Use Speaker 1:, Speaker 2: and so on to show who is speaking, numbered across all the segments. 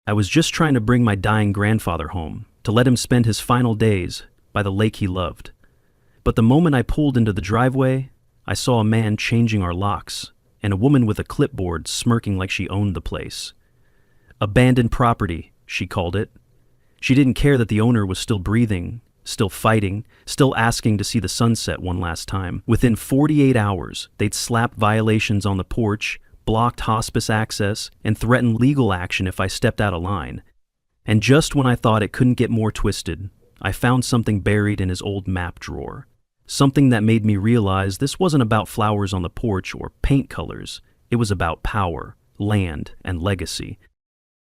Speaker 1: I was just trying to bring my dying grandfather home, to let him spend his final days by the lake he loved. But the moment I pulled into the driveway, I saw a man changing our locks, and a woman with a clipboard smirking like she owned the place. Abandoned property, she called it. She didn't care that the owner was still breathing, still fighting, still asking to see the sunset one last time. Within 48 hours, they'd slapped violations on the porch, blocked hospice access, and threatened legal action if I stepped out of line. And just when I thought it couldn't get more twisted, I found something buried in his old map drawer. Something that made me realize this wasn't about flowers on the porch or paint colors. It was about power, land, and legacy.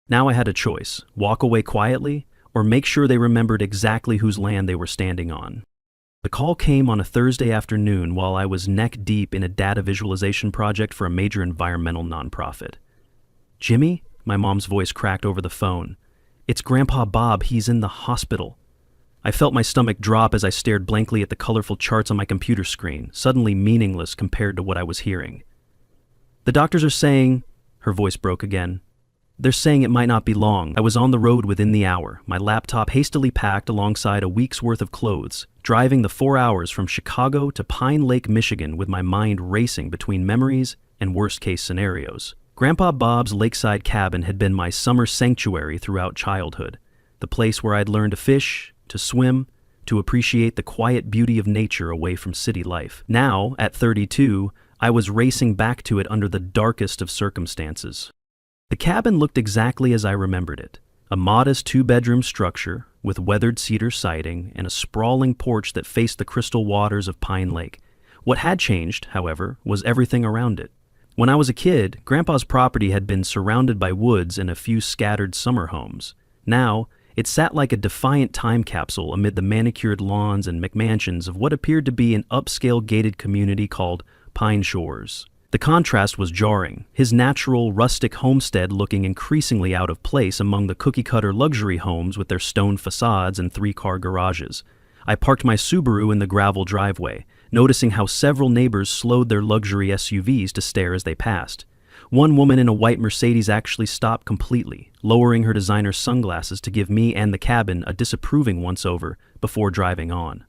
Speaker 1: Now I had a choice: walk away quietly, or make sure they remembered exactly whose land they were standing on. The call came on a Thursday afternoon while I was neck deep in a data visualization project for a major environmental nonprofit. "Jimmy?" My mom's voice cracked over the phone. "It's Grandpa Bob. He's in the hospital." I felt my stomach drop as I stared blankly at the colorful charts on my computer screen, suddenly meaningless compared to what I was hearing. "The doctors are saying," her voice broke again, "they're saying it might not be long." I was on the road within the hour, my laptop hastily packed alongside a week's worth of clothes, driving the 4 hours from Chicago to Pine Lake, Michigan, with my mind racing between memories and worst-case scenarios. Grandpa Bob's lakeside cabin had been my summer sanctuary throughout childhood, the place where I'd learned to fish, to swim, to appreciate the quiet beauty of nature away from city life. Now, at 32, I was racing back to it under the darkest of circumstances. The cabin looked exactly as I remembered it, a modest 2-bedroom structure with weathered cedar siding and a sprawling porch that faced the crystal waters of Pine Lake. What had changed, however, was everything around it. When I was a kid, Grandpa's property had been surrounded by woods and a few scattered summer homes. Now, it sat like a defiant time capsule amid the manicured lawns and McMansions of what appeared to be an upscale gated community called Pine Shores. The contrast was jarring, his natural, rustic homestead looking increasingly out of place among the cookie-cutter luxury homes with their stone facades and 3-car garages. I parked my Subaru in the gravel driveway, noticing how several neighbors slowed their luxury SUVs to stare as they passed. One woman in a white Mercedes actually stopped completely, lowering her designer sunglasses to give me and the cabin a disapproving once-over before driving on.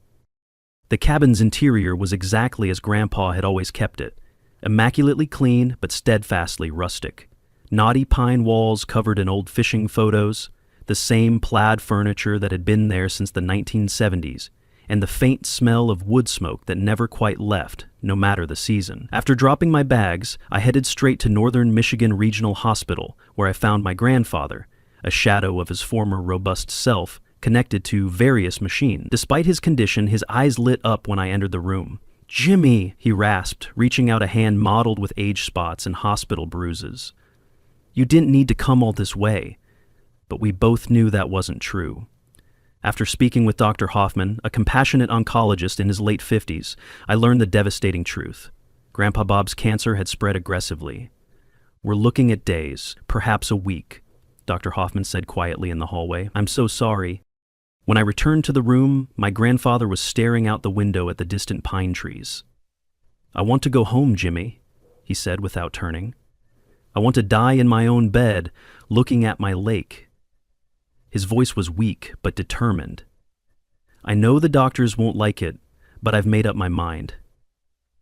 Speaker 1: The cabin's interior was exactly as Grandpa had always kept it, immaculately clean but steadfastly rustic. Knotty pine walls covered in old fishing photos, the same plaid furniture that had been there since the 1970s, and the faint smell of wood smoke that never quite left, no matter the season. After dropping my bags, I headed straight to Northern Michigan Regional Hospital, where I found my grandfather, a shadow of his former robust self, connected to various machines. Despite his condition, his eyes lit up when I entered the room. "Jimmy," he rasped, reaching out a hand mottled with age spots and hospital bruises. "You didn't need to come all this way." But we both knew that wasn't true. After speaking with Dr. Hoffman, a compassionate oncologist in his late 50s, I learned the devastating truth. Grandpa Bob's cancer had spread aggressively. "We're looking at days, perhaps a week," Dr. Hoffman said quietly in the hallway. "I'm so sorry." When I returned to the room, my grandfather was staring out the window at the distant pine trees. "I want to go home, Jimmy," he said without turning. "I want to die in my own bed, looking at my lake." His voice was weak but determined. "I know the doctors won't like it, but I've made up my mind."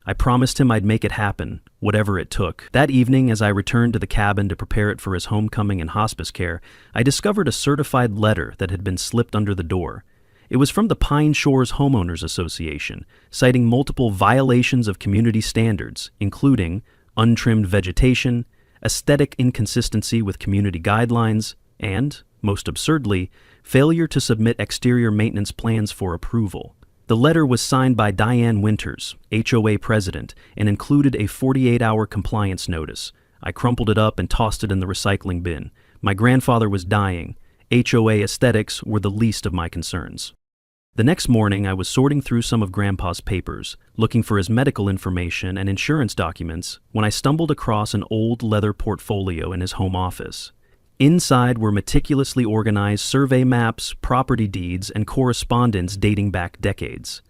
Speaker 1: I promised him I'd make it happen, whatever it took. That evening, as I returned to the cabin to prepare it for his homecoming and hospice care, I discovered a certified letter that had been slipped under the door. It was from the Pine Shores Homeowners Association, citing multiple violations of community standards, including untrimmed vegetation, aesthetic inconsistency with community guidelines, and, most absurdly, failure to submit exterior maintenance plans for approval. The letter was signed by Diane Winters, HOA president, and included a 48-hour compliance notice. I crumpled it up and tossed it in the recycling bin. My grandfather was dying. HOA aesthetics were the least of my concerns. The next morning, I was sorting through some of Grandpa's papers, looking for his medical information and insurance documents, when I stumbled across an old leather portfolio in his home office. Inside were meticulously organized survey maps, property deeds, and correspondence dating back decades.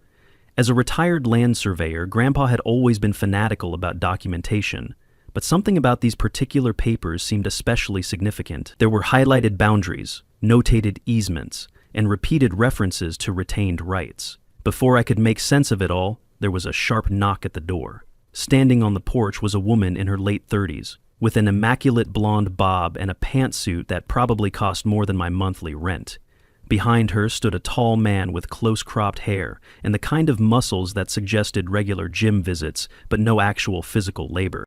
Speaker 1: As a retired land surveyor, Grandpa had always been fanatical about documentation, But something about these particular papers seemed especially significant. There were highlighted boundaries, notated easements, and repeated references to retained rights. Before I could make sense of it all, there was a sharp knock at the door. Standing on the porch was a woman in her late 30s, with an immaculate blonde bob and a pantsuit that probably cost more than my monthly rent. Behind her stood a tall man with close-cropped hair and the kind of muscles that suggested regular gym visits but no actual physical labor.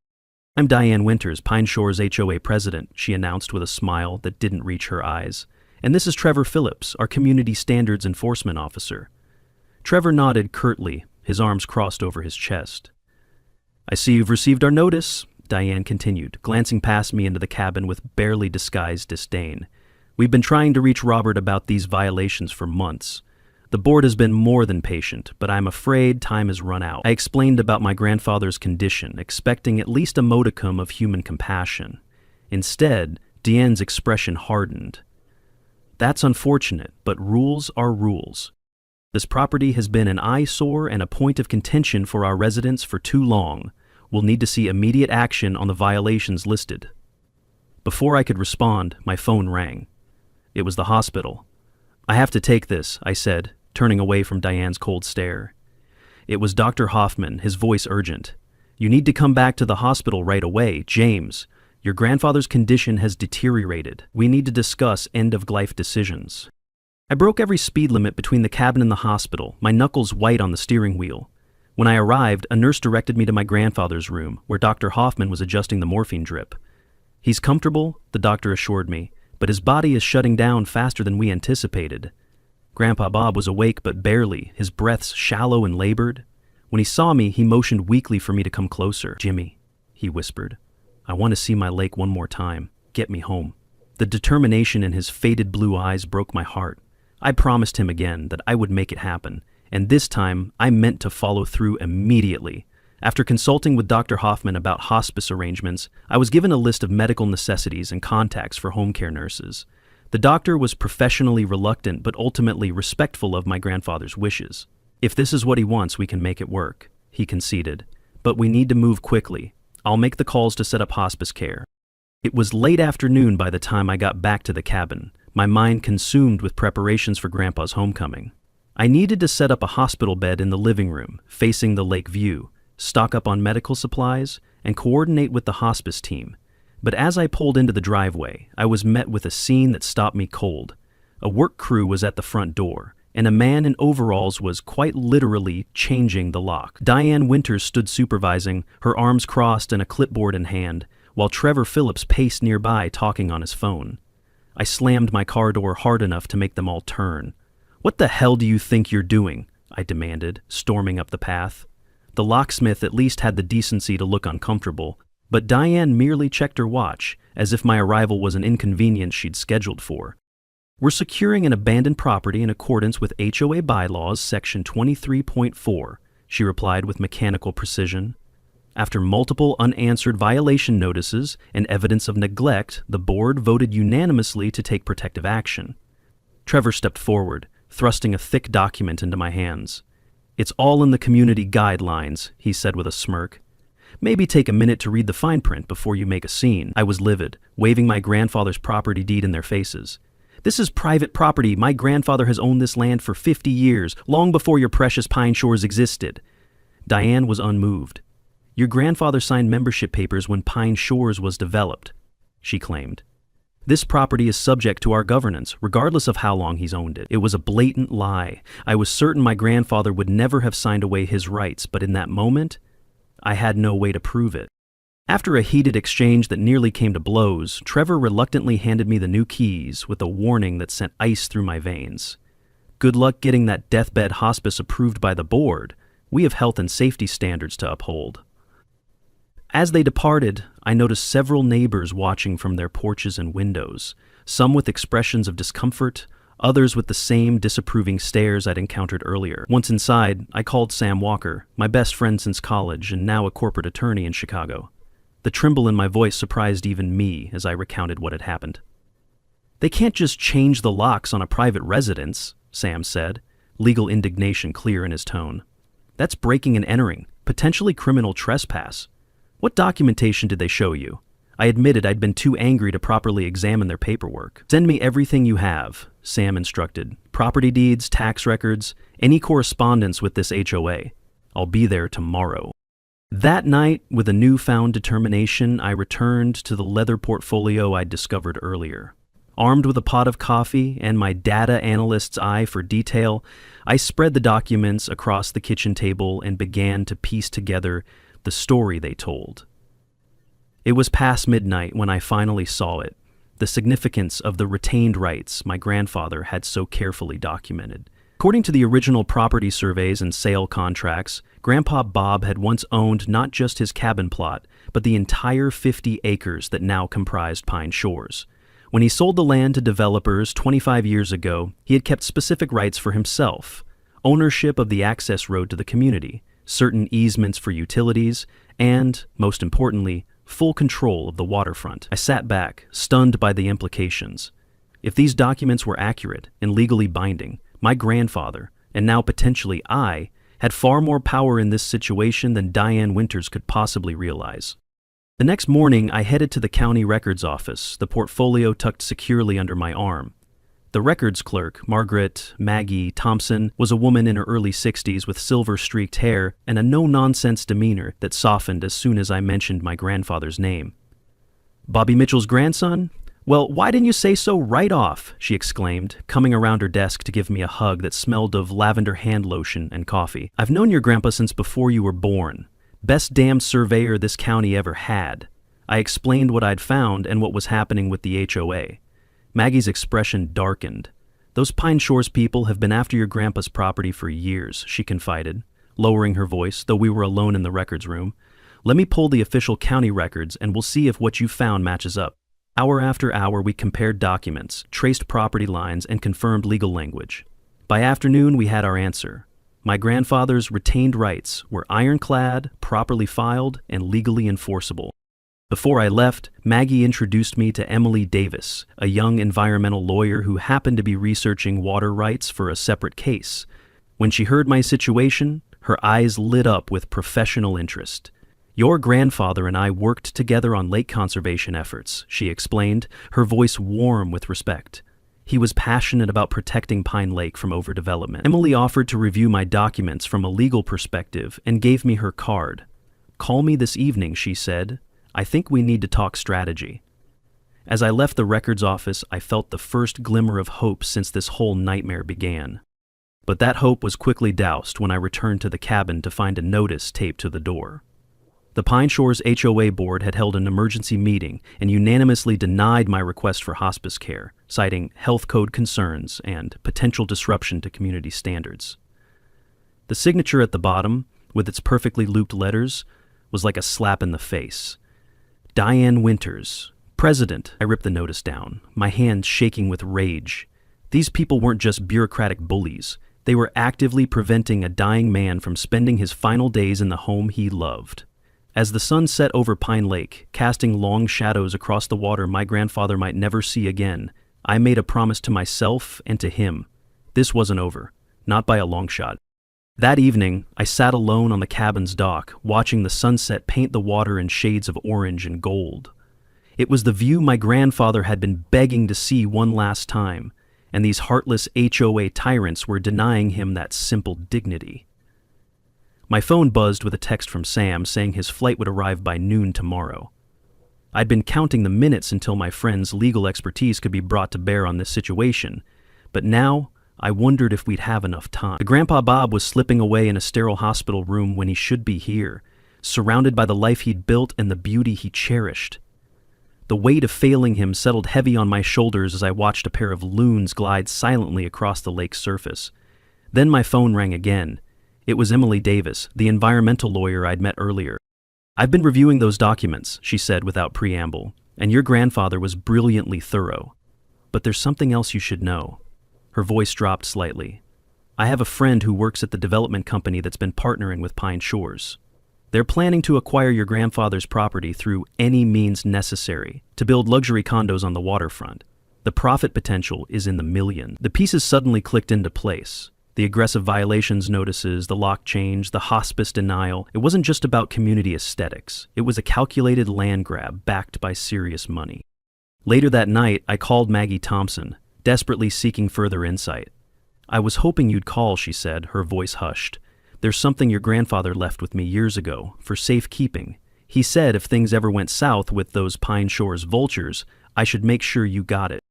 Speaker 1: "I'm Diane Winters, Pine Shore's HOA president," she announced with a smile that didn't reach her eyes. "And this is Trevor Phillips, our Community Standards Enforcement Officer." Trevor nodded curtly, his arms crossed over his chest. "I see you've received our notice," Diane continued, glancing past me into the cabin with barely disguised disdain. "We've been trying to reach Robert about these violations for months. The board has been more than patient, but I'm afraid time has run out." I explained about my grandfather's condition, expecting at least a modicum of human compassion. Instead, Diane's expression hardened. "That's unfortunate, but rules are rules. This property has been an eyesore and a point of contention for our residents for too long. We'll need to see immediate action on the violations listed." Before I could respond, my phone rang. It was the hospital. "I have to take this," I said, turning away from Diane's cold stare. It was Dr. Hoffman, his voice urgent. "You need to come back to the hospital right away, James. Your grandfather's condition has deteriorated. We need to discuss end-of-life decisions." I broke every speed limit between the cabin and the hospital, my knuckles white on the steering wheel. When I arrived, a nurse directed me to my grandfather's room, where Dr. Hoffman was adjusting the morphine drip. "He's comfortable," the doctor assured me, "but his body is shutting down faster than we anticipated." Grandpa Bob was awake but barely, his breaths shallow and labored. When he saw me, he motioned weakly for me to come closer. "Jimmy," he whispered, "I want to see my lake one more time. Get me home." The determination in his faded blue eyes broke my heart. I promised him again that I would make it happen, and this time I meant to follow through immediately. After consulting with Dr. Hoffman about hospice arrangements, I was given a list of medical necessities and contacts for home care nurses. The doctor was professionally reluctant but ultimately respectful of my grandfather's wishes. "If this is what he wants, we can make it work," he conceded. "But we need to move quickly. I'll make the calls to set up hospice care." It was late afternoon by the time I got back to the cabin, my mind consumed with preparations for Grandpa's homecoming. I needed to set up a hospital bed in the living room, facing the lake view, stock up on medical supplies, and coordinate with the hospice team. But as I pulled into the driveway, I was met with a scene that stopped me cold. A work crew was at the front door, and a man in overalls was quite literally changing the lock. Diane Winters stood supervising, her arms crossed and a clipboard in hand, while Trevor Phillips paced nearby talking on his phone. I slammed my car door hard enough to make them all turn. "What the hell do you think you're doing?" I demanded, storming up the path. The locksmith at least had the decency to look uncomfortable, but Diane merely checked her watch, as if my arrival was an inconvenience she'd scheduled for. "We're securing an abandoned property in accordance with HOA bylaws section 23.4, she replied with mechanical precision. After multiple unanswered violation notices and evidence of neglect, the board voted unanimously to take protective action. Trevor stepped forward, thrusting a thick document into my hands. "It's all in the community guidelines," he said with a smirk. "Maybe take a minute to read the fine print before you make a scene." I was livid, waving my grandfather's property deed in their faces. "This is private property. My grandfather has owned this land for 50 years, long before your precious Pine Shores existed." Diane was unmoved. "Your grandfather signed membership papers when Pine Shores was developed," she claimed. "This property is subject to our governance, regardless of how long he's owned it." It was a blatant lie. I was certain my grandfather would never have signed away his rights, but in that moment, I had no way to prove it. After a heated exchange that nearly came to blows, Trevor reluctantly handed me the new keys with a warning that sent ice through my veins. "Good luck getting that deathbed hospice approved by the board. We have health and safety standards to uphold." As they departed, I noticed several neighbors watching from their porches and windows, some with expressions of discomfort, others with the same disapproving stares I'd encountered earlier. Once inside, I called Sam Walker, my best friend since college and now a corporate attorney in Chicago. The tremble in my voice surprised even me as I recounted what had happened. "They can't just change the locks on a private residence," Sam said, legal indignation clear in his tone. "That's breaking and entering, potentially criminal trespass. What documentation did they show you? I admitted I'd been too angry to properly examine their paperwork. Send me everything you have, Sam instructed. Property deeds, tax records, any correspondence with this HOA. I'll be there tomorrow. That night, with a newfound determination, I returned to the leather portfolio I'd discovered earlier. Armed with a pot of coffee and my data analyst's eye for detail, I spread the documents across the kitchen table and began to piece together the story they told. It was past midnight when I finally saw it, the significance of the retained rights my grandfather had so carefully documented. According to the original property surveys and sale contracts, Grandpa Bob had once owned not just his cabin plot, but the entire 50 acres that now comprised Pine Shores. When he sold the land to developers 25 years ago, he had kept specific rights for himself: ownership of the access road to the community, certain easements for utilities, and, most importantly, full control of the waterfront. I sat back, stunned by the implications. If these documents were accurate and legally binding, my grandfather, and now potentially I, had far more power in this situation than Diane Winters could possibly realize. The next morning, I headed to the county records office, the portfolio tucked securely under my arm. The records clerk, Maggie Thompson, was a woman in her early 60s with silver-streaked hair and a no-nonsense demeanor that softened as soon as I mentioned my grandfather's name. "Bobby Mitchell's grandson? Well, why didn't you say so right off?" she exclaimed, coming around her desk to give me a hug that smelled of lavender hand lotion and coffee. "I've known your grandpa since before you were born. Best damn surveyor this county ever had." I explained what I'd found and what was happening with the HOA. Maggie's expression darkened. "Those Pine Shores people have been after your grandpa's property for years," she confided, lowering her voice, though we were alone in the records room. "Let me pull the official county records and we'll see if what you found matches up." Hour after hour, we compared documents, traced property lines, and confirmed legal language. By afternoon, we had our answer. My grandfather's retained rights were ironclad, properly filed, and legally enforceable. Before I left, Maggie introduced me to Emily Davis, a young environmental lawyer who happened to be researching water rights for a separate case. When she heard my situation, her eyes lit up with professional interest. "Your grandfather and I worked together on lake conservation efforts," she explained, her voice warm with respect. "He was passionate about protecting Pine Lake from overdevelopment." Emily offered to review my documents from a legal perspective and gave me her card. "Call me this evening," she said. "I think we need to talk strategy." As I left the records office, I felt the first glimmer of hope since this whole nightmare began. But that hope was quickly doused when I returned to the cabin to find a notice taped to the door. The Pine Shores HOA board had held an emergency meeting and unanimously denied my request for hospice care, citing health code concerns and potential disruption to community standards. The signature at the bottom, with its perfectly looped letters, was like a slap in the face. Diane Winters, President. I ripped the notice down, my hands shaking with rage. These people weren't just bureaucratic bullies. They were actively preventing a dying man from spending his final days in the home he loved. As the sun set over Pine Lake, casting long shadows across the water my grandfather might never see again, I made a promise to myself and to him. This wasn't over, not by a long shot. That evening, I sat alone on the cabin's dock, watching the sunset paint the water in shades of orange and gold. It was the view my grandfather had been begging to see one last time, and these heartless HOA tyrants were denying him that simple dignity. My phone buzzed with a text from Sam saying his flight would arrive by noon tomorrow. I'd been counting the minutes until my friend's legal expertise could be brought to bear on this situation, but now I wondered if we'd have enough time. Grandpa Bob was slipping away in a sterile hospital room when he should be here, surrounded by the life he'd built and the beauty he cherished. The weight of failing him settled heavy on my shoulders as I watched a pair of loons glide silently across the lake's surface. Then my phone rang again. It was Emily Davis, the environmental lawyer I'd met earlier. "I've been reviewing those documents," she said without preamble, "and your grandfather was brilliantly thorough. But there's something else you should know." Her voice dropped slightly. "I have a friend who works at the development company that's been partnering with Pine Shores. They're planning to acquire your grandfather's property through any means necessary to build luxury condos on the waterfront. The profit potential is in the millions." The pieces suddenly clicked into place. The aggressive violations notices, the lock change, the hospice denial. It wasn't just about community aesthetics. It was a calculated land grab backed by serious money. Later that night, I called Maggie Thompson, desperately seeking further insight. "I was hoping you'd call," she said, her voice hushed. "There's something your grandfather left with me years ago, for safekeeping. He said if things ever went south with those Pine Shores vultures, I should make sure you got it."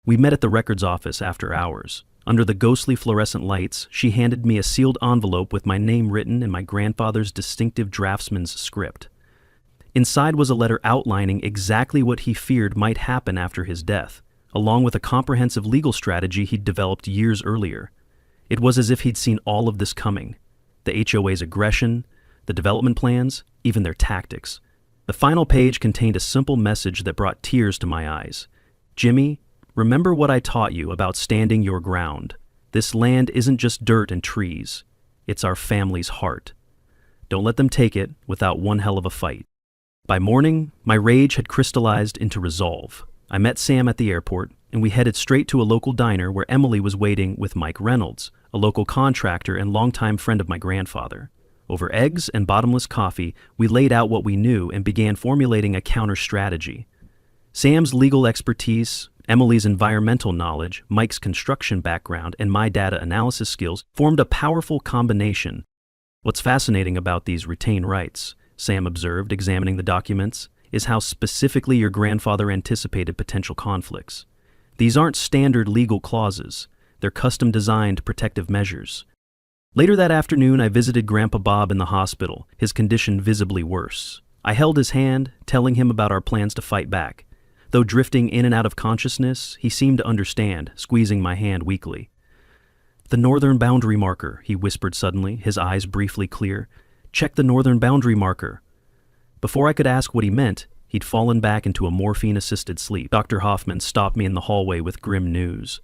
Speaker 1: We met at the records office after hours. Under the ghostly fluorescent lights, she handed me a sealed envelope with my name written in my grandfather's distinctive draftsman's script. Inside was a letter outlining exactly what he feared might happen after his death, along with a comprehensive legal strategy he'd developed years earlier. It was as if he'd seen all of this coming: the HOA's aggression, the development plans, even their tactics. The final page contained a simple message that brought tears to my eyes. "Jimmy, remember what I taught you about standing your ground. This land isn't just dirt and trees. It's our family's heart. Don't let them take it without one hell of a fight." By morning, my rage had crystallized into resolve. I met Sam at the airport, and we headed straight to a local diner where Emily was waiting with Mike Reynolds, a local contractor and longtime friend of my grandfather. Over eggs and bottomless coffee, we laid out what we knew and began formulating a counter-strategy. Sam's legal expertise, Emily's environmental knowledge, Mike's construction background, and my data analysis skills formed a powerful combination. "What's fascinating about these retain rights," Sam observed, examining the documents, "is how specifically your grandfather anticipated potential conflicts. These aren't standard legal clauses. They're custom-designed protective measures." Later that afternoon, I visited Grandpa Bob in the hospital, his condition visibly worse. I held his hand, telling him about our plans to fight back. Though drifting in and out of consciousness, he seemed to understand, squeezing my hand weakly. "The northern boundary marker," he whispered suddenly, his eyes briefly clear. "Check the northern boundary marker." Before I could ask what he meant, he'd fallen back into a morphine-assisted sleep. Dr. Hoffman stopped me in the hallway with grim news.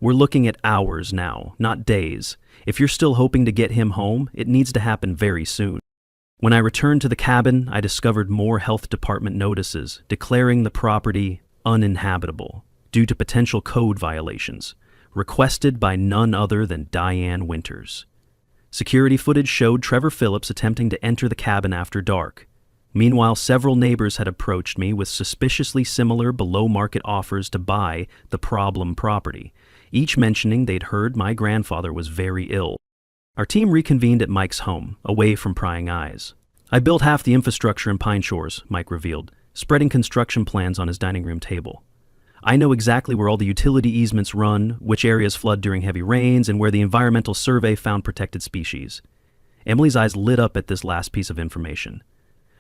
Speaker 1: "We're looking at hours now, not days. If you're still hoping to get him home, it needs to happen very soon." When I returned to the cabin, I discovered more health department notices declaring the property uninhabitable due to potential code violations, requested by none other than Diane Winters. Security footage showed Trevor Phillips attempting to enter the cabin after dark. Meanwhile, several neighbors had approached me with suspiciously similar below-market offers to buy the problem property, each mentioning they'd heard my grandfather was very ill. Our team reconvened at Mike's home, away from prying eyes. "I built half the infrastructure in Pine Shores," Mike revealed, spreading construction plans on his dining room table. "I know exactly where all the utility easements run, which areas flood during heavy rains, and where the environmental survey found protected species." Emily's eyes lit up at this last piece of information.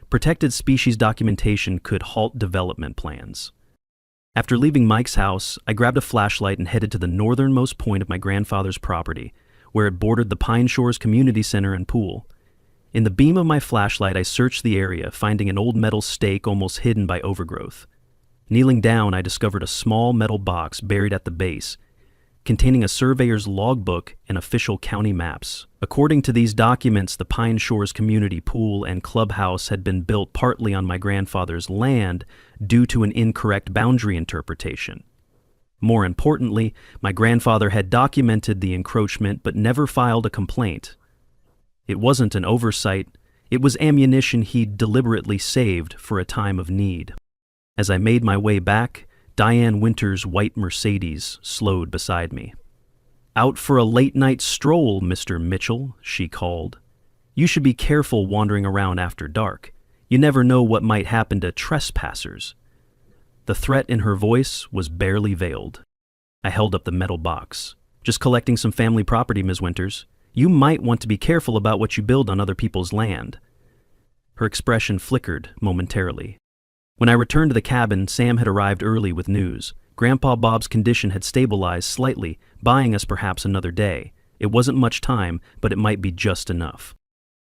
Speaker 1: Protected species documentation could halt development plans. After leaving Mike's house, I grabbed a flashlight and headed to the northernmost point of my grandfather's property, where it bordered the Pine Shores Community Center and pool. In the beam of my flashlight, I searched the area, finding an old metal stake almost hidden by overgrowth. Kneeling down, I discovered a small metal box buried at the base, containing a surveyor's logbook and official county maps. According to these documents, the Pine Shores Community Pool and Clubhouse had been built partly on my grandfather's land due to an incorrect boundary interpretation. More importantly, my grandfather had documented the encroachment but never filed a complaint. It wasn't an oversight, it was ammunition he'd deliberately saved for a time of need. As I made my way back, Diane Winters' white Mercedes slowed beside me. "Out for a late-night stroll, Mr. Mitchell," she called. "You should be careful wandering around after dark. You never know what might happen to trespassers." The threat in her voice was barely veiled. I held up the metal box. "Just collecting some family property, Ms. Winters. You might want to be careful about what you build on other people's land." Her expression flickered momentarily. When I returned to the cabin, Sam had arrived early with news. Grandpa Bob's condition had stabilized slightly, buying us perhaps another day. It wasn't much time, but it might be just enough.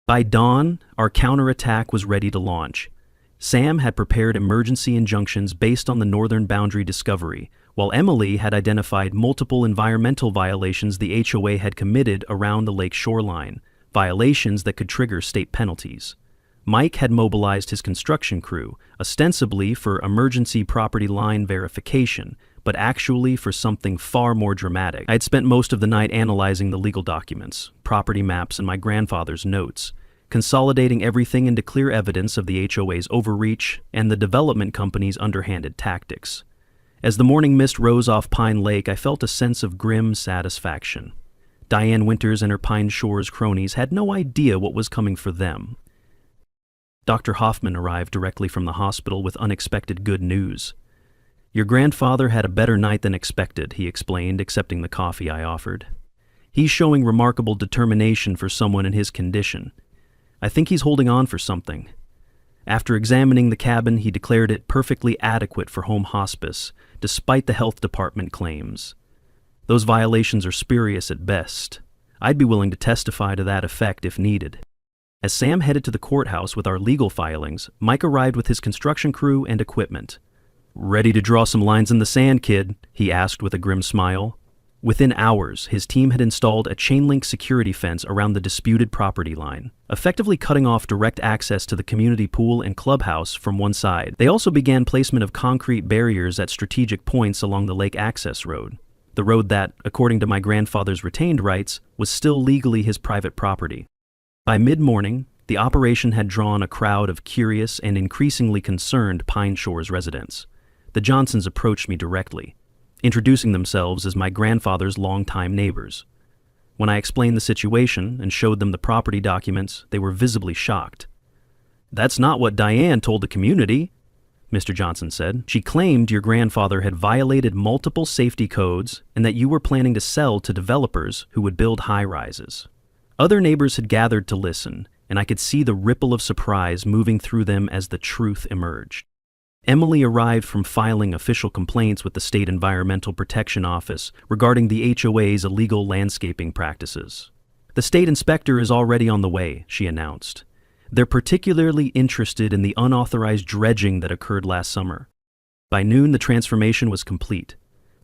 Speaker 1: By dawn, our counterattack was ready to launch. Sam had prepared emergency injunctions based on the northern boundary discovery, while Emily had identified multiple environmental violations the HOA had committed around the lake shoreline, violations that could trigger state penalties. Mike had mobilized his construction crew, ostensibly for emergency property line verification, but actually for something far more dramatic. I had spent most of the night analyzing the legal documents, property maps, and my grandfather's notes, consolidating everything into clear evidence of the HOA's overreach and the development company's underhanded tactics. As the morning mist rose off Pine Lake, I felt a sense of grim satisfaction. Diane Winters and her Pine Shores cronies had no idea what was coming for them. Dr. Hoffman arrived directly from the hospital with unexpected good news. "Your grandfather had a better night than expected," he explained, accepting the coffee I offered. "He's showing remarkable determination for someone in his condition. I think he's holding on for something." After examining the cabin, he declared it perfectly adequate for home hospice, despite the health department claims. Those violations are spurious at best. I'd be willing to testify to that effect if needed. As Sam headed to the courthouse with our legal filings, Mike arrived with his construction crew and equipment. "Ready to draw some lines in the sand, kid?" he asked with a grim smile. Within hours, his team had installed a chain-link security fence around the disputed property line, effectively cutting off direct access to the community pool and clubhouse from one side. They also began placement of concrete barriers at strategic points along the lake access road, the road that, according to my grandfather's retained rights, was still legally his private property. By mid-morning, the operation had drawn a crowd of curious and increasingly concerned Pine Shores residents. The Johnsons approached me directly, introducing themselves as my grandfather's longtime neighbors. When I explained the situation and showed them the property documents, they were visibly shocked. "That's not what Diane told the community," Mr. Johnson said. "She claimed your grandfather had violated multiple safety codes and that you were planning to sell to developers who would build high-rises." Other neighbors had gathered to listen, and I could see the ripple of surprise moving through them as the truth emerged. Emily arrived from filing official complaints with the State Environmental Protection Office regarding the HOA's illegal landscaping practices. "The state inspector is already on the way," she announced. "They're particularly interested in the unauthorized dredging that occurred last summer." By noon, the transformation was complete.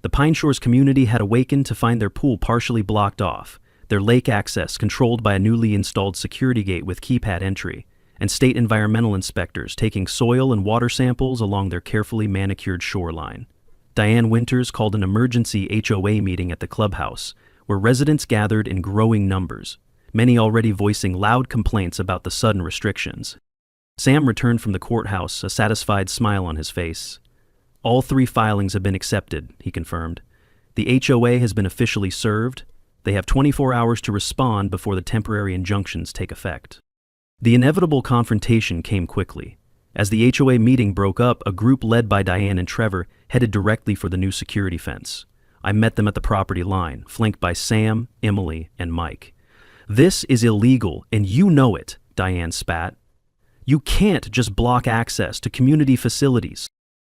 Speaker 1: The Pine Shores community had awakened to find their pool partially blocked off, their lake access controlled by a newly installed security gate with keypad entry, and state environmental inspectors taking soil and water samples along their carefully manicured shoreline. Diane Winters called an emergency HOA meeting at the clubhouse, where residents gathered in growing numbers, many already voicing loud complaints about the sudden restrictions. Sam returned from the courthouse, a satisfied smile on his face. "All 3 filings have been accepted," he confirmed. "The HOA has been officially served. They have 24 hours to respond before the temporary injunctions take effect." The inevitable confrontation came quickly. As the HOA meeting broke up, a group led by Diane and Trevor headed directly for the new security fence. I met them at the property line, flanked by Sam, Emily, and Mike. "This is illegal, and you know it," Diane spat. "You can't just block access to community facilities."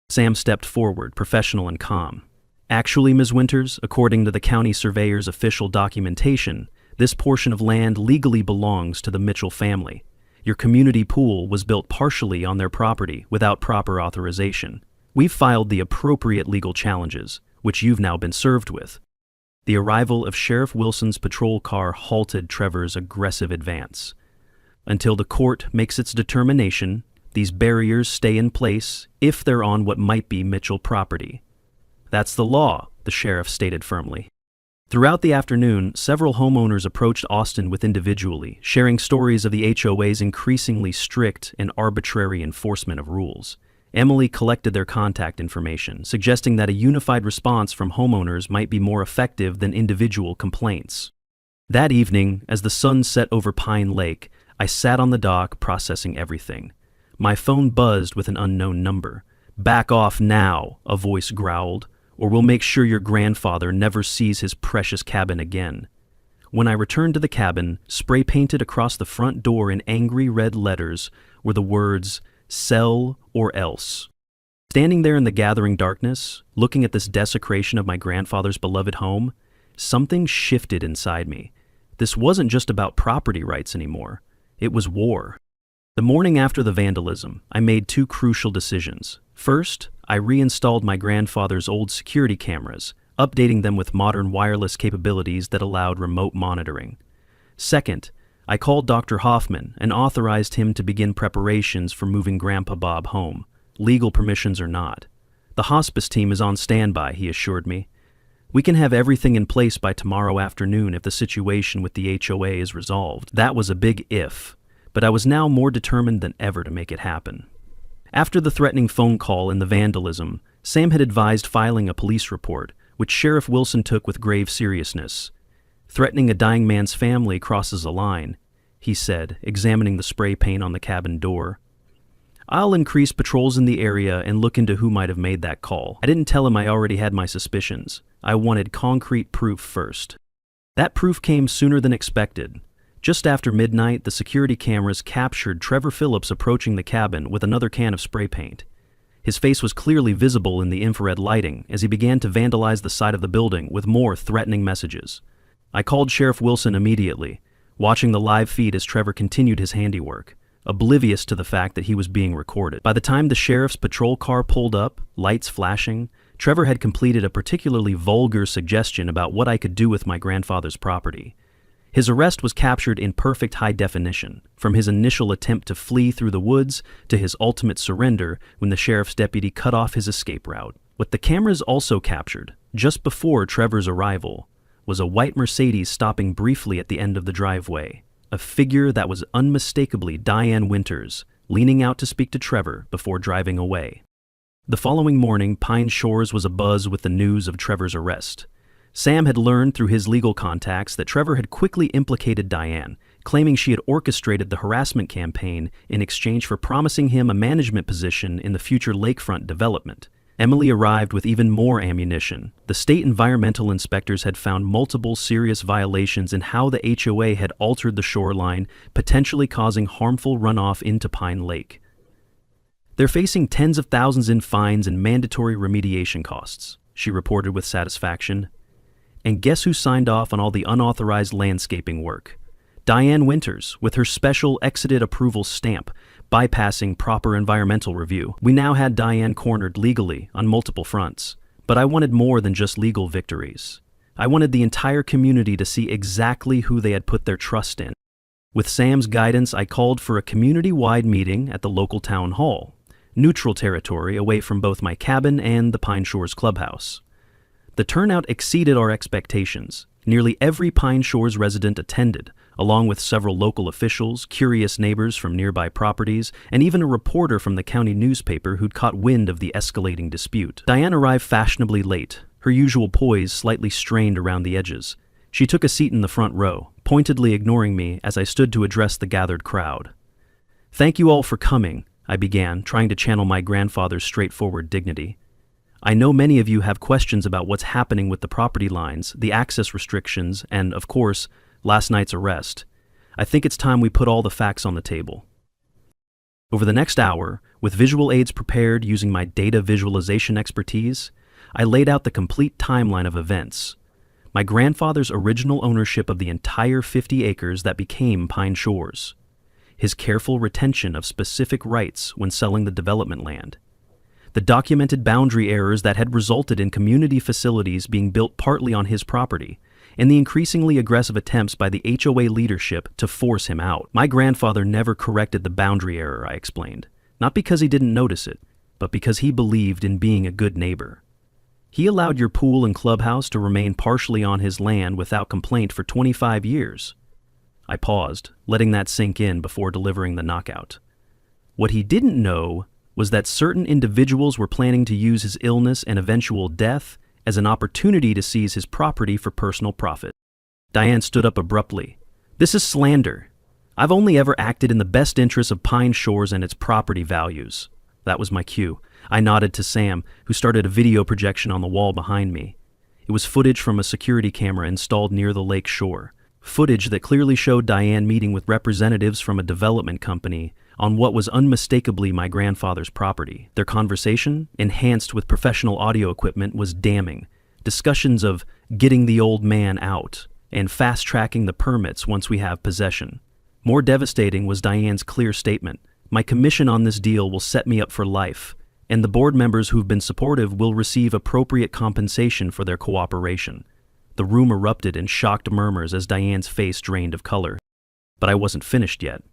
Speaker 1: Sam stepped forward, professional and calm. "Actually, Ms. Winters, according to the county surveyor's official documentation, this portion of land legally belongs to the Mitchell family. Your community pool was built partially on their property without proper authorization. We've filed the appropriate legal challenges, which you've now been served with." The arrival of Sheriff Wilson's patrol car halted Trevor's aggressive advance. "Until the court makes its determination, these barriers stay in place if they're on what might be Mitchell property. That's the law," the sheriff stated firmly. Throughout the afternoon, several homeowners approached Austin with individually, sharing stories of the HOA's increasingly strict and arbitrary enforcement of rules. Emily collected their contact information, suggesting that a unified response from homeowners might be more effective than individual complaints. That evening, as the sun set over Pine Lake, I sat on the dock processing everything. My phone buzzed with an unknown number. "Back off now," a voice growled, "or we'll make sure your grandfather never sees his precious cabin again." When I returned to the cabin, spray-painted across the front door in angry red letters were the words, "Sell or else." Standing there in the gathering darkness, looking at this desecration of my grandfather's beloved home, something shifted inside me. This wasn't just about property rights anymore. It was war. The morning after the vandalism, I made 2 crucial decisions. First, I reinstalled my grandfather's old security cameras, updating them with modern wireless capabilities that allowed remote monitoring. Second, I called Dr. Hoffman and authorized him to begin preparations for moving Grandpa Bob home, legal permissions or not. The hospice team is on standby, he assured me. We can have everything in place by tomorrow afternoon if the situation with the HOA is resolved. That was a big if, but I was now more determined than ever to make it happen. After the threatening phone call and the vandalism, Sam had advised filing a police report, which Sheriff Wilson took with grave seriousness. Threatening a dying man's family crosses a line, he said, examining the spray paint on the cabin door. I'll increase patrols in the area and look into who might have made that call. I didn't tell him I already had my suspicions. I wanted concrete proof first. That proof came sooner than expected. Just after midnight, the security cameras captured Trevor Phillips approaching the cabin with another can of spray paint. His face was clearly visible in the infrared lighting as he began to vandalize the side of the building with more threatening messages. I called Sheriff Wilson immediately, watching the live feed as Trevor continued his handiwork, oblivious to the fact that he was being recorded. By the time the sheriff's patrol car pulled up, lights flashing, Trevor had completed a particularly vulgar suggestion about what I could do with my grandfather's property. His arrest was captured in perfect high definition, from his initial attempt to flee through the woods to his ultimate surrender when the sheriff's deputy cut off his escape route. What the cameras also captured, just before Trevor's arrival, was a white Mercedes stopping briefly at the end of the driveway, a figure that was unmistakably Diane Winters, leaning out to speak to Trevor before driving away. The following morning, Pine Shores was abuzz with the news of Trevor's arrest. Sam had learned through his legal contacts that Trevor had quickly implicated Diane, claiming she had orchestrated the harassment campaign in exchange for promising him a management position in the future lakefront development. Emily arrived with even more ammunition. The state environmental inspectors had found multiple serious violations in how the HOA had altered the shoreline, potentially causing harmful runoff into Pine Lake. They're facing tens of thousands in fines and mandatory remediation costs, she reported with satisfaction. And guess who signed off on all the unauthorized landscaping work? Diane Winters, with her special exited approval stamp, bypassing proper environmental review. We now had Diane cornered legally on multiple fronts, but I wanted more than just legal victories. I wanted the entire community to see exactly who they had put their trust in. With Sam's guidance, I called for a community-wide meeting at the local town hall, neutral territory away from both my cabin and the Pine Shores clubhouse. The turnout exceeded our expectations. Nearly every Pine Shores resident attended, along with several local officials, curious neighbors from nearby properties, and even a reporter from the county newspaper who'd caught wind of the escalating dispute. Diane arrived fashionably late, her usual poise slightly strained around the edges. She took a seat in the front row, pointedly ignoring me as I stood to address the gathered crowd. "Thank you all for coming," I began, trying to channel my grandfather's straightforward dignity. "I know many of you have questions about what's happening with the property lines, the access restrictions, and, of course, last night's arrest. I think it's time we put all the facts on the table." Over the next hour, with visual aids prepared using my data visualization expertise, I laid out the complete timeline of events. My grandfather's original ownership of the entire 50 acres that became Pine Shores. His careful retention of specific rights when selling the development land. The documented boundary errors that had resulted in community facilities being built partly on his property, and the increasingly aggressive attempts by the HOA leadership to force him out. My grandfather never corrected the boundary error, I explained, not because he didn't notice it, but because he believed in being a good neighbor. He allowed your pool and clubhouse to remain partially on his land without complaint for 25 years. I paused, letting that sink in before delivering the knockout. What he didn't know was that certain individuals were planning to use his illness and eventual death as an opportunity to seize his property for personal profit. Diane stood up abruptly. "This is slander. I've only ever acted in the best interests of Pine Shores and its property values." That was my cue. I nodded to Sam, who started a video projection on the wall behind me. It was footage from a security camera installed near the lake shore. Footage that clearly showed Diane meeting with representatives from a development company on what was unmistakably my grandfather's property. Their conversation, enhanced with professional audio equipment, was damning. Discussions of getting the old man out and fast-tracking the permits once we have possession. More devastating was Diane's clear statement: "My commission on this deal will set me up for life, and the board members who've been supportive will receive appropriate compensation for their cooperation." The room erupted in shocked murmurs as Diane's face drained of color. But I wasn't finished yet.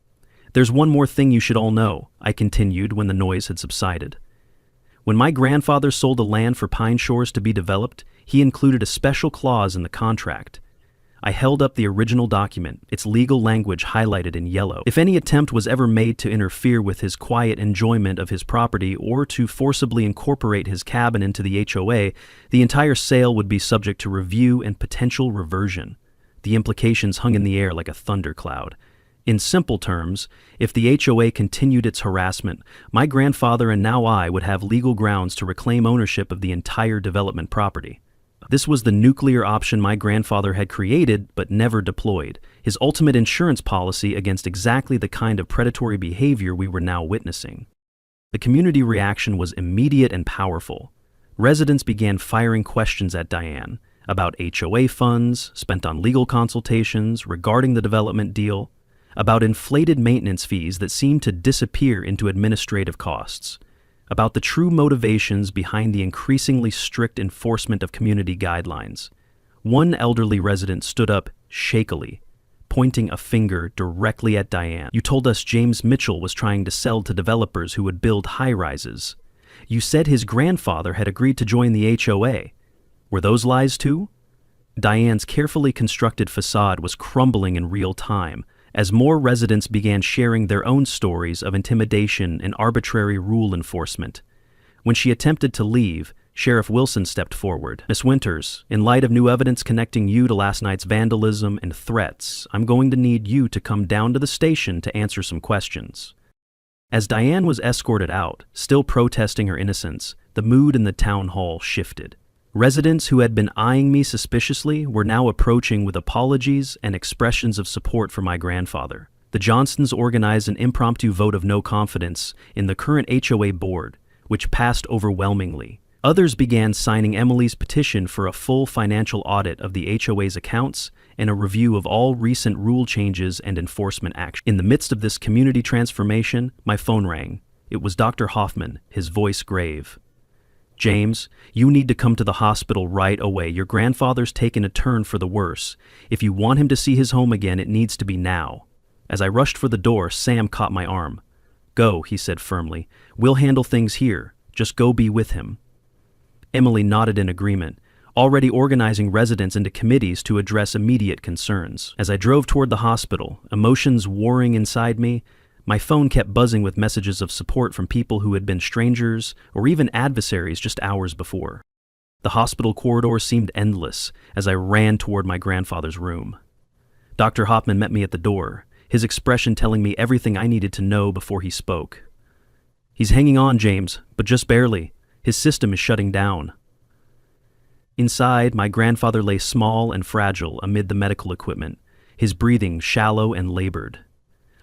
Speaker 1: "There's one more thing you should all know," I continued when the noise had subsided. When my grandfather sold the land for Pine Shores to be developed, he included a special clause in the contract. I held up the original document, its legal language highlighted in yellow. If any attempt was ever made to interfere with his quiet enjoyment of his property or to forcibly incorporate his cabin into the HOA, the entire sale would be subject to review and potential reversion. The implications hung in the air like a thundercloud. In simple terms, if the HOA continued its harassment, my grandfather and now I would have legal grounds to reclaim ownership of the entire development property. This was the nuclear option my grandfather had created but never deployed, his ultimate insurance policy against exactly the kind of predatory behavior we were now witnessing. The community reaction was immediate and powerful. Residents began firing questions at Diane about HOA funds spent on legal consultations regarding the development deal, about inflated maintenance fees that seemed to disappear into administrative costs, about the true motivations behind the increasingly strict enforcement of community guidelines. One elderly resident stood up shakily, pointing a finger directly at Diane. "You told us James Mitchell was trying to sell to developers who would build high-rises. You said his grandfather had agreed to join the HOA. Were those lies too?" Diane's carefully constructed facade was crumbling in real time, as more residents began sharing their own stories of intimidation and arbitrary rule enforcement. When she attempted to leave, Sheriff Wilson stepped forward. "Miss Winters, in light of new evidence connecting you to last night's vandalism and threats, I'm going to need you to come down to the station to answer some questions." As Diane was escorted out, still protesting her innocence, the mood in the town hall shifted. Residents who had been eyeing me suspiciously were now approaching with apologies and expressions of support for my grandfather. The Johnstons organized an impromptu vote of no confidence in the current HOA board, which passed overwhelmingly. Others began signing Emily's petition for a full financial audit of the HOA's accounts and a review of all recent rule changes and enforcement action. In the midst of this community transformation, my phone rang. It was Dr. Hoffman, his voice grave. "James, you need to come to the hospital right away. Your grandfather's taken a turn for the worse. If you want him to see his home again, it needs to be now." As I rushed for the door, Sam caught my arm. "Go," he said firmly. "We'll handle things here. Just go be with him." Emily nodded in agreement, already organizing residents into committees to address immediate concerns. As I drove toward the hospital, emotions warring inside me, my phone kept buzzing with messages of support from people who had been strangers or even adversaries just hours before. The hospital corridor seemed endless as I ran toward my grandfather's room. Dr. Hoffman met me at the door, his expression telling me everything I needed to know before he spoke. "He's hanging on, James, but just barely. His system is shutting down." Inside, my grandfather lay small and fragile amid the medical equipment, his breathing shallow and labored.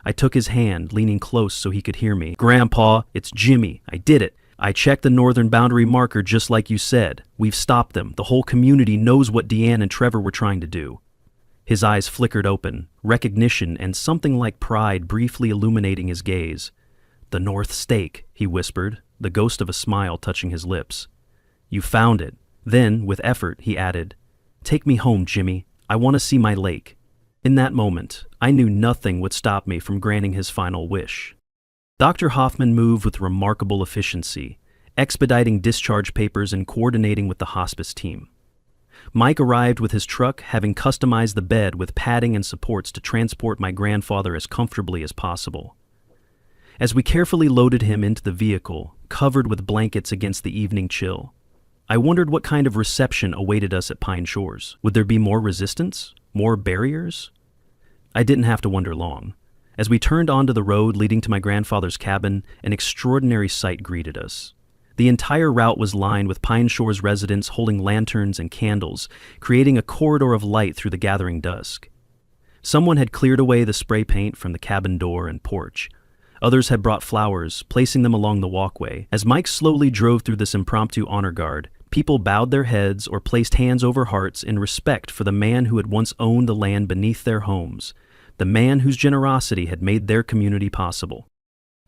Speaker 1: I took his hand, leaning close so he could hear me. "Grandpa, it's Jimmy. I did it. I checked the northern boundary marker just like you said. We've stopped them. The whole community knows what Deanne and Trevor were trying to do." His eyes flickered open, recognition and something like pride briefly illuminating his gaze. "The North Stake," he whispered, the ghost of a smile touching his lips. "You found it." Then, with effort, he added, "Take me home, Jimmy. I want to see my lake." In that moment, I knew nothing would stop me from granting his final wish. Dr. Hoffman moved with remarkable efficiency, expediting discharge papers and coordinating with the hospice team. Mike arrived with his truck, having customized the bed with padding and supports to transport my grandfather as comfortably as possible. As we carefully loaded him into the vehicle, covered with blankets against the evening chill, I wondered what kind of reception awaited us at Pine Shores. Would there be more resistance? More barriers? I didn't have to wonder long. As we turned onto the road leading to my grandfather's cabin, an extraordinary sight greeted us. The entire route was lined with Pine Shores residents holding lanterns and candles, creating a corridor of light through the gathering dusk. Someone had cleared away the spray paint from the cabin door and porch. Others had brought flowers, placing them along the walkway. As Mike slowly drove through this impromptu honor guard, people bowed their heads or placed hands over hearts in respect for the man who had once owned the land beneath their homes, the man whose generosity had made their community possible.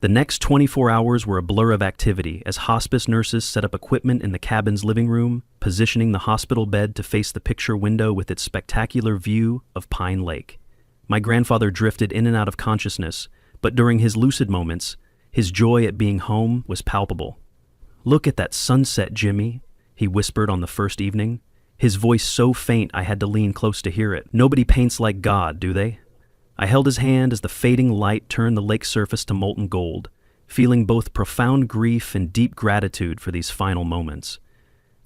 Speaker 1: The next 24 hours were a blur of activity as hospice nurses set up equipment in the cabin's living room, positioning the hospital bed to face the picture window with its spectacular view of Pine Lake. My grandfather drifted in and out of consciousness, but during his lucid moments, his joy at being home was palpable. "Look at that sunset, Jimmy," he whispered on the first evening, his voice so faint I had to lean close to hear it. "Nobody paints like God, do they?" I held his hand as the fading light turned the lake surface to molten gold, feeling both profound grief and deep gratitude for these final moments.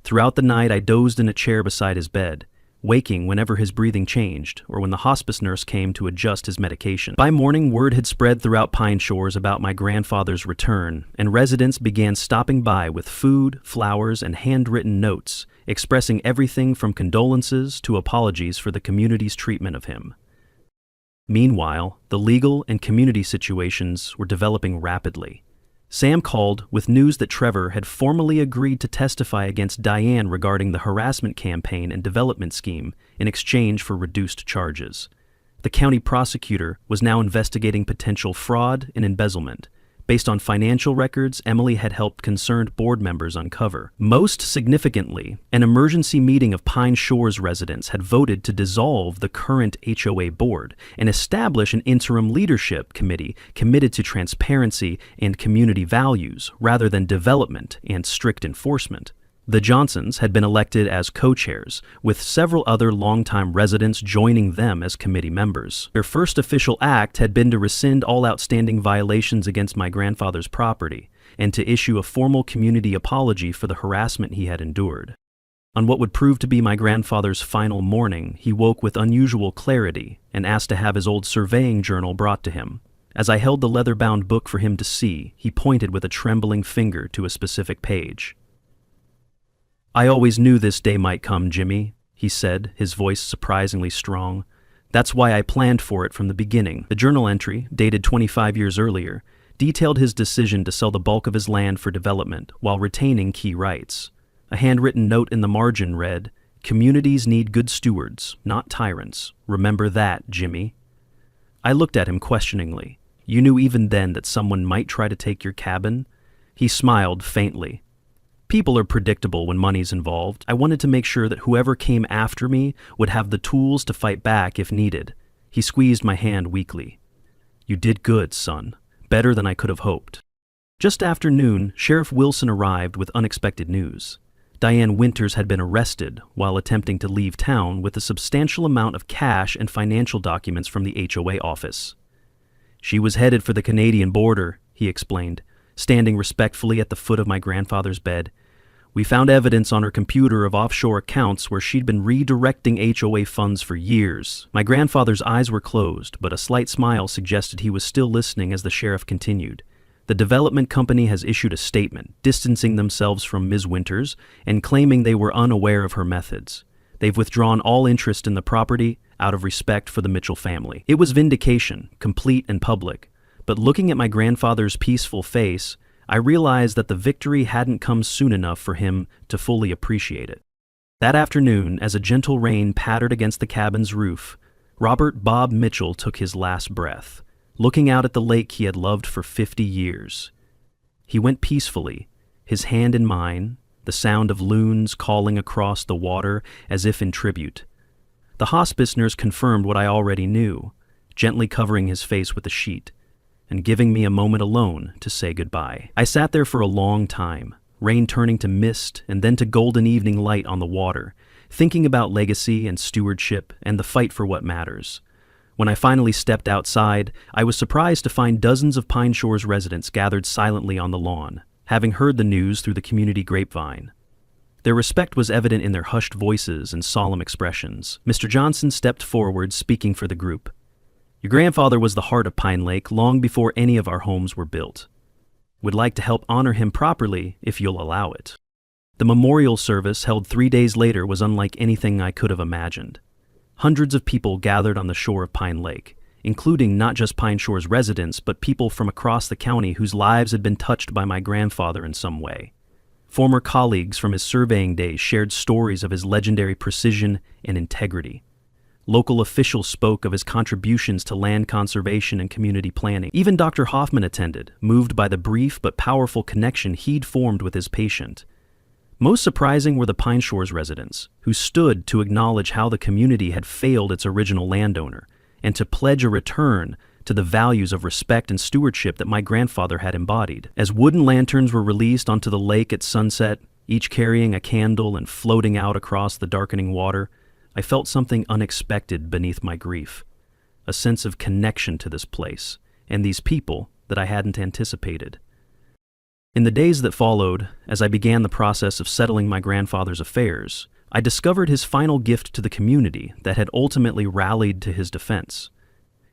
Speaker 1: Throughout the night, I dozed in a chair beside his bed, waking whenever his breathing changed or when the hospice nurse came to adjust his medication. By morning, word had spread throughout Pine Shores about my grandfather's return, and residents began stopping by with food, flowers, and handwritten notes, expressing everything from condolences to apologies for the community's treatment of him. Meanwhile, the legal and community situations were developing rapidly. Sam called with news that Trevor had formally agreed to testify against Diane regarding the harassment campaign and development scheme in exchange for reduced charges. The county prosecutor was now investigating potential fraud and embezzlement, based on financial records Emily had helped concerned board members uncover. Most significantly, an emergency meeting of Pine Shores residents had voted to dissolve the current HOA board and establish an interim leadership committee committed to transparency and community values rather than development and strict enforcement. The Johnsons had been elected as co-chairs, with several other longtime residents joining them as committee members. Their first official act had been to rescind all outstanding violations against my grandfather's property and to issue a formal community apology for the harassment he had endured. On what would prove to be my grandfather's final morning, he woke with unusual clarity and asked to have his old surveying journal brought to him. As I held the leather-bound book for him to see, he pointed with a trembling finger to a specific page. "I always knew this day might come, Jimmy," he said, his voice surprisingly strong. "That's why I planned for it from the beginning." The journal entry, dated 25 years earlier, detailed his decision to sell the bulk of his land for development while retaining key rights. A handwritten note in the margin read, "Communities need good stewards, not tyrants. Remember that, Jimmy." I looked at him questioningly. "You knew even then that someone might try to take your cabin?" He smiled faintly. "People are predictable when money's involved. I wanted to make sure that whoever came after me would have the tools to fight back if needed." He squeezed my hand weakly. "You did good, son. Better than I could have hoped." Just after noon, Sheriff Wilson arrived with unexpected news. Diane Winters had been arrested while attempting to leave town with a substantial amount of cash and financial documents from the HOA office. "She was headed for the Canadian border," he explained, standing respectfully at the foot of my grandfather's bed. "We found evidence on her computer of offshore accounts where she'd been redirecting HOA funds for years." My grandfather's eyes were closed, but a slight smile suggested he was still listening as the sheriff continued. "The development company has issued a statement distancing themselves from Ms. Winters and claiming they were unaware of her methods. They've withdrawn all interest in the property out of respect for the Mitchell family." It was vindication, complete and public. But looking at my grandfather's peaceful face, I realized that the victory hadn't come soon enough for him to fully appreciate it. That afternoon, as a gentle rain pattered against the cabin's roof, Robert Bob Mitchell took his last breath, looking out at the lake he had loved for 50 years. He went peacefully, his hand in mine, the sound of loons calling across the water as if in tribute. The hospice nurse confirmed what I already knew, gently covering his face with a sheet and giving me a moment alone to say goodbye. I sat there for a long time, rain turning to mist and then to golden evening light on the water, thinking about legacy and stewardship and the fight for what matters. When I finally stepped outside, I was surprised to find dozens of Pine Shores residents gathered silently on the lawn, having heard the news through the community grapevine. Their respect was evident in their hushed voices and solemn expressions. Mr. Johnson stepped forward, speaking for the group. "Your grandfather was the heart of Pine Lake long before any of our homes were built. We'd like to help honor him properly if you'll allow it." The memorial service held 3 days later was unlike anything I could have imagined. Hundreds of people gathered on the shore of Pine Lake, including not just Pine Shores residents, but people from across the county whose lives had been touched by my grandfather in some way. Former colleagues from his surveying days shared stories of his legendary precision and integrity. Local officials spoke of his contributions to land conservation and community planning. Even Dr. Hoffman attended, moved by the brief but powerful connection he'd formed with his patient. Most surprising were the Pine Shores residents, who stood to acknowledge how the community had failed its original landowner and to pledge a return to the values of respect and stewardship that my grandfather had embodied. As wooden lanterns were released onto the lake at sunset, each carrying a candle and floating out across the darkening water, I felt something unexpected beneath my grief, a sense of connection to this place and these people that I hadn't anticipated. In the days that followed, as I began the process of settling my grandfather's affairs, I discovered his final gift to the community that had ultimately rallied to his defense.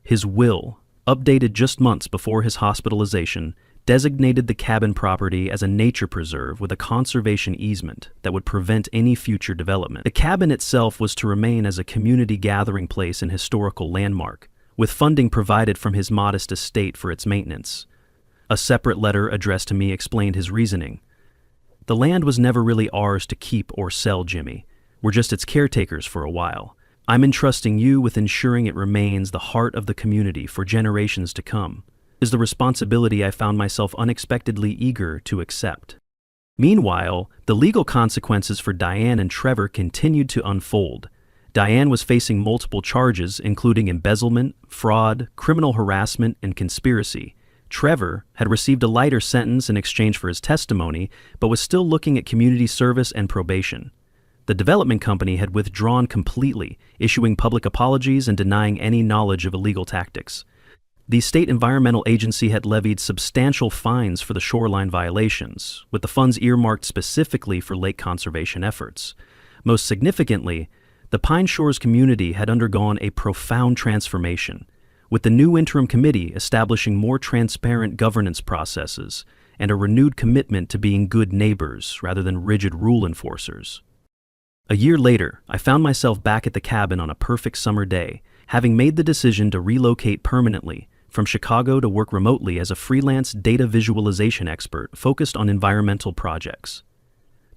Speaker 1: His will, updated just months before his hospitalization, designated the cabin property as a nature preserve with a conservation easement that would prevent any future development. The cabin itself was to remain as a community gathering place and historical landmark, with funding provided from his modest estate for its maintenance. A separate letter addressed to me explained his reasoning. The land was never really ours to keep or sell, Jimmy. We're just its caretakers for a while. I'm entrusting you with ensuring it remains the heart of the community for generations to come. Is the responsibility I found myself unexpectedly eager to accept. Meanwhile, the legal consequences for Diane and Trevor continued to unfold. Diane was facing multiple charges, including embezzlement, fraud, criminal harassment, and conspiracy. Trevor had received a lighter sentence in exchange for his testimony, but was still looking at community service and probation. The development company had withdrawn completely, issuing public apologies and denying any knowledge of illegal tactics. The state environmental agency had levied substantial fines for the shoreline violations, with the funds earmarked specifically for lake conservation efforts. Most significantly, the Pine Shores community had undergone a profound transformation, with the new interim committee establishing more transparent governance processes and a renewed commitment to being good neighbors rather than rigid rule enforcers. A year later, I found myself back at the cabin on a perfect summer day, having made the decision to relocate permanently from Chicago to work remotely as a freelance data visualization expert focused on environmental projects.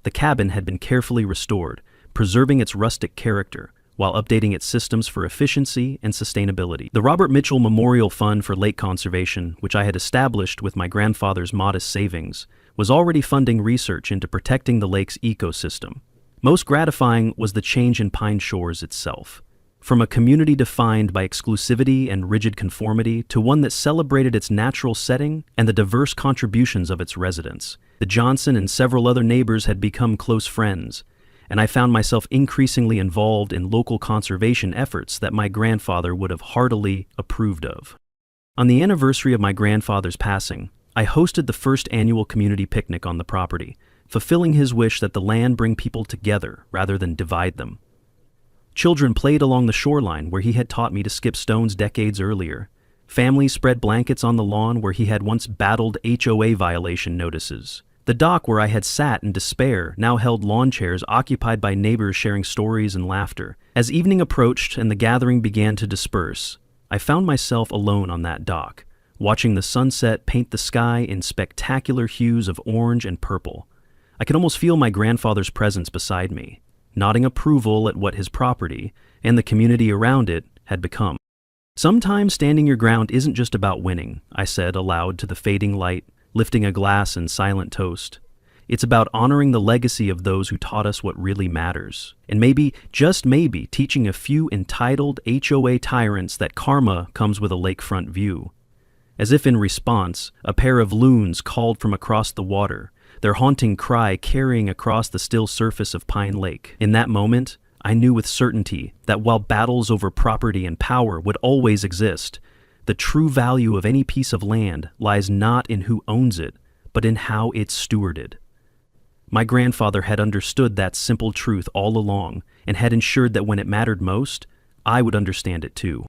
Speaker 1: The cabin had been carefully restored, preserving its rustic character, while updating its systems for efficiency and sustainability. The Robert Mitchell Memorial Fund for Lake Conservation, which I had established with my grandfather's modest savings, was already funding research into protecting the lake's ecosystem. Most gratifying was the change in Pine Shores itself. From a community defined by exclusivity and rigid conformity to one that celebrated its natural setting and the diverse contributions of its residents. The Johnson and several other neighbors had become close friends, and I found myself increasingly involved in local conservation efforts that my grandfather would have heartily approved of. On the anniversary of my grandfather's passing, I hosted the first annual community picnic on the property, fulfilling his wish that the land bring people together rather than divide them. Children played along the shoreline where he had taught me to skip stones decades earlier. Families spread blankets on the lawn where he had once battled HOA violation notices. The dock where I had sat in despair now held lawn chairs occupied by neighbors sharing stories and laughter. As evening approached and the gathering began to disperse, I found myself alone on that dock, watching the sunset paint the sky in spectacular hues of orange and purple. I could almost feel my grandfather's presence beside me, nodding approval at what his property and the community around it had become. Sometimes standing your ground isn't just about winning, I said aloud to the fading light, lifting a glass in silent toast. It's about honoring the legacy of those who taught us what really matters, and maybe, just maybe, teaching a few entitled HOA tyrants that karma comes with a lakefront view. As if in response, a pair of loons called from across the water, their haunting cry carrying across the still surface of Pine Lake. In that moment, I knew with certainty that while battles over property and power would always exist, the true value of any piece of land lies not in who owns it, but in how it's stewarded. My grandfather had understood that simple truth all along and had ensured that when it mattered most, I would understand it too.